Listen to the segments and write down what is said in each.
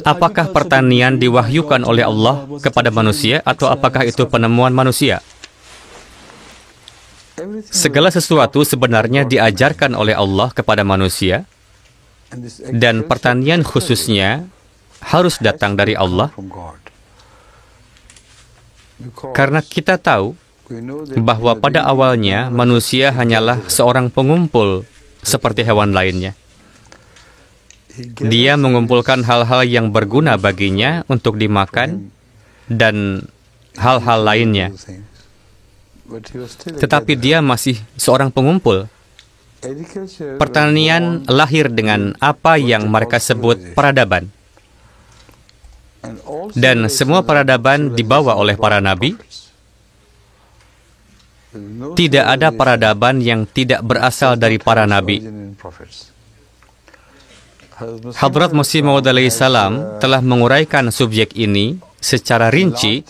Apakah pertanian diwahyukan oleh Allah kepada manusia atau apakah itu penemuan manusia? Segala sesuatu sebenarnya diajarkan oleh Allah kepada manusia, dan pertanian khususnya harus datang dari Allah, karena kita tahu bahwa pada awalnya manusia hanyalah seorang pengumpul seperti hewan lainnya. Dia mengumpulkan hal-hal yang berguna baginya untuk dimakan dan hal-hal lainnya. Tetapi dia masih seorang pengumpul. Pertanian lahir dengan apa yang mereka sebut peradaban. Dan semua peradaban dibawa oleh para nabi. Tidak ada peradaban yang tidak berasal dari para nabi. Hadrat Masih Maud alaihi salam telah menguraikan subjek ini secara rinci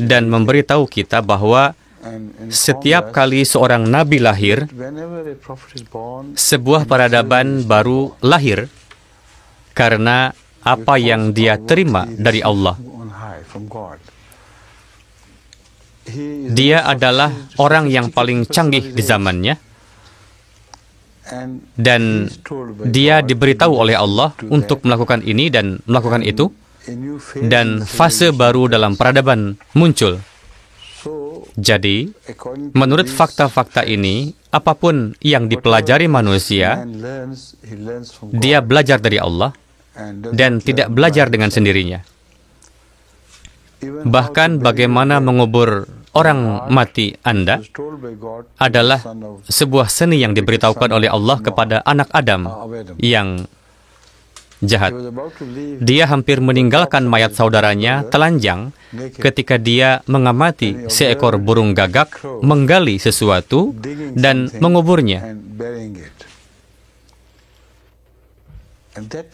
dan memberitahu kita bahwa setiap kali seorang nabi lahir, sebuah peradaban baru lahir karena apa yang dia terima dari Allah. Dia adalah orang yang paling canggih di zamannya, dan dia diberitahu oleh Allah untuk melakukan ini dan melakukan itu, dan fase baru dalam peradaban muncul. Jadi, menurut fakta-fakta ini, apapun yang dipelajari manusia, dia belajar dari Allah dan tidak belajar dengan sendirinya. Bahkan bagaimana mengubur orang mati Anda adalah sebuah seni yang diberitahukan oleh Allah kepada anak Adam yang jahat. Dia hampir meninggalkan mayat saudaranya telanjang ketika dia mengamati seekor burung gagak menggali sesuatu dan menguburnya.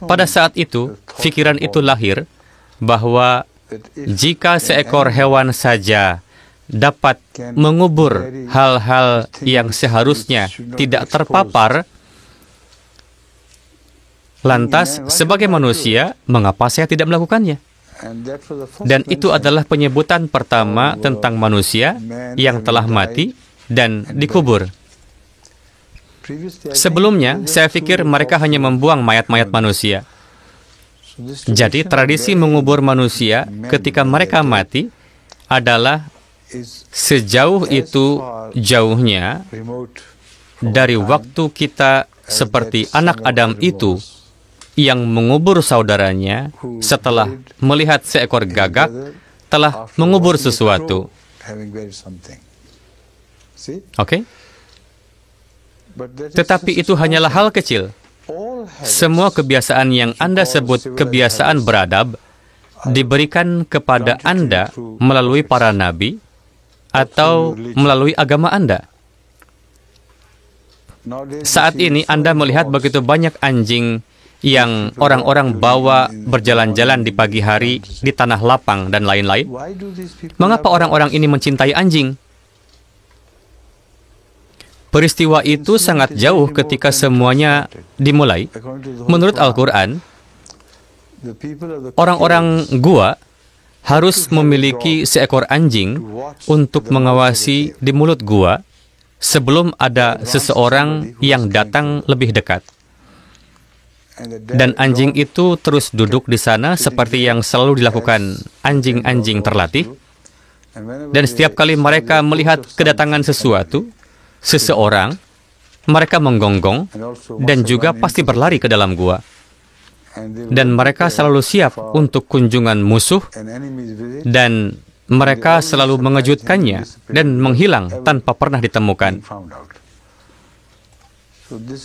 Pada saat itu, pikiran itu lahir bahwa jika seekor hewan saja dapat mengubur hal-hal yang seharusnya tidak terpapar, lantas sebagai manusia, mengapa saya tidak melakukannya? Dan itu adalah penyebutan pertama tentang manusia yang telah mati dan dikubur. Sebelumnya, saya pikir mereka hanya membuang mayat-mayat manusia. Jadi, tradisi mengubur manusia ketika mereka mati adalah sejauh itu jauhnya dari waktu kita seperti anak Adam itu yang mengubur saudaranya setelah melihat seekor gagak telah mengubur sesuatu. Oke? Tetapi itu hanyalah hal kecil. Semua kebiasaan yang Anda sebut kebiasaan beradab diberikan kepada Anda melalui para nabi atau melalui agama Anda. Saat ini Anda melihat begitu banyak anjing yang orang-orang bawa berjalan-jalan di pagi hari di tanah lapang dan lain-lain. Mengapa orang-orang ini mencintai anjing? Peristiwa itu sangat jauh ketika semuanya dimulai. Menurut Al-Quran, orang-orang gua harus memiliki seekor anjing untuk mengawasi di mulut gua sebelum ada seseorang yang datang lebih dekat. Dan anjing itu terus duduk di sana seperti yang selalu dilakukan anjing-anjing terlatih. Dan setiap kali mereka melihat kedatangan seseorang, mereka menggonggong dan juga pasti berlari ke dalam gua. Dan mereka selalu siap untuk kunjungan musuh, dan mereka selalu mengejutkannya dan menghilang tanpa pernah ditemukan.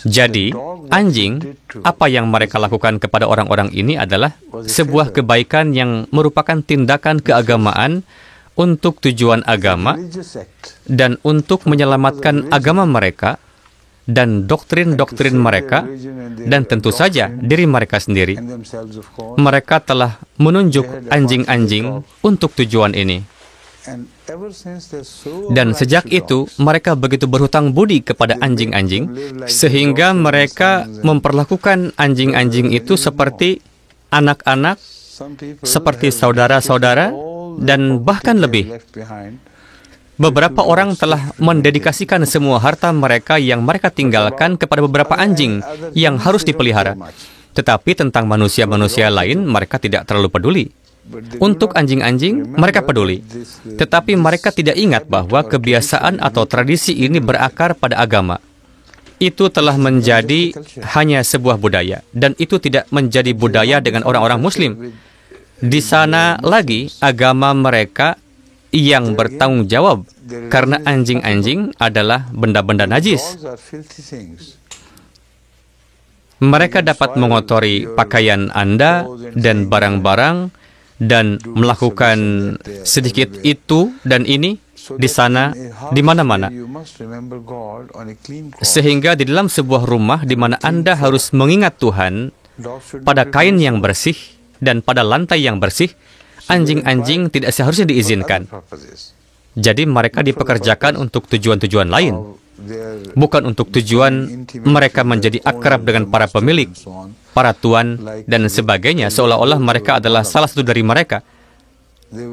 Jadi, anjing, apa yang mereka lakukan kepada orang-orang ini adalah sebuah kebaikan yang merupakan tindakan keagamaan untuk tujuan agama dan untuk menyelamatkan agama mereka dan doktrin-doktrin mereka, dan tentu saja diri mereka sendiri. Mereka telah menunjuk anjing-anjing untuk tujuan ini. Dan sejak itu, mereka begitu berhutang budi kepada anjing-anjing, sehingga mereka memperlakukan anjing-anjing itu seperti anak-anak, seperti saudara-saudara, dan bahkan lebih. Beberapa orang telah mendedikasikan semua harta mereka yang mereka tinggalkan kepada beberapa anjing yang harus dipelihara. Tetapi tentang manusia-manusia lain, mereka tidak terlalu peduli. Untuk anjing-anjing, mereka peduli. Tetapi mereka tidak ingat bahwa kebiasaan atau tradisi ini berakar pada agama. Itu telah menjadi hanya sebuah budaya, dan itu tidak menjadi budaya dengan orang-orang Muslim. Di sana lagi, agama mereka yang bertanggung jawab, karena anjing-anjing adalah benda-benda najis. Mereka dapat mengotori pakaian Anda dan barang-barang, dan melakukan sedikit itu dan ini di sana, di mana-mana. Sehingga di dalam sebuah rumah di mana Anda harus mengingat Tuhan pada kain yang bersih dan pada lantai yang bersih, anjing-anjing tidak seharusnya diizinkan. Jadi mereka dipekerjakan untuk tujuan-tujuan lain, bukan untuk tujuan mereka menjadi akrab dengan para pemilik, para tuan, dan sebagainya, seolah-olah mereka adalah salah satu dari mereka.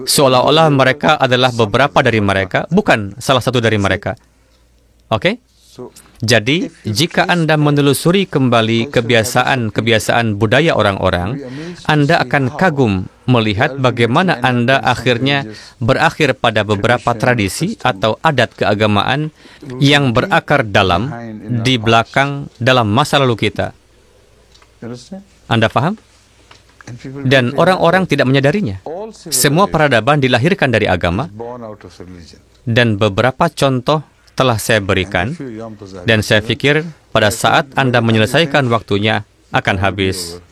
Seolah-olah mereka adalah beberapa dari mereka, bukan salah satu dari mereka. Oke? Jadi, jika Anda menelusuri kembali kebiasaan budaya orang-orang, Anda akan kagum melihat bagaimana Anda akhirnya berakhir pada beberapa tradisi atau adat keagamaan yang berakar dalam, di belakang, dalam masa lalu kita. Anda paham? Dan orang-orang tidak menyadarinya. Semua peradaban dilahirkan dari agama, dan beberapa contoh telah saya berikan, dan saya pikir pada saat Anda menyelesaikan waktunya akan habis.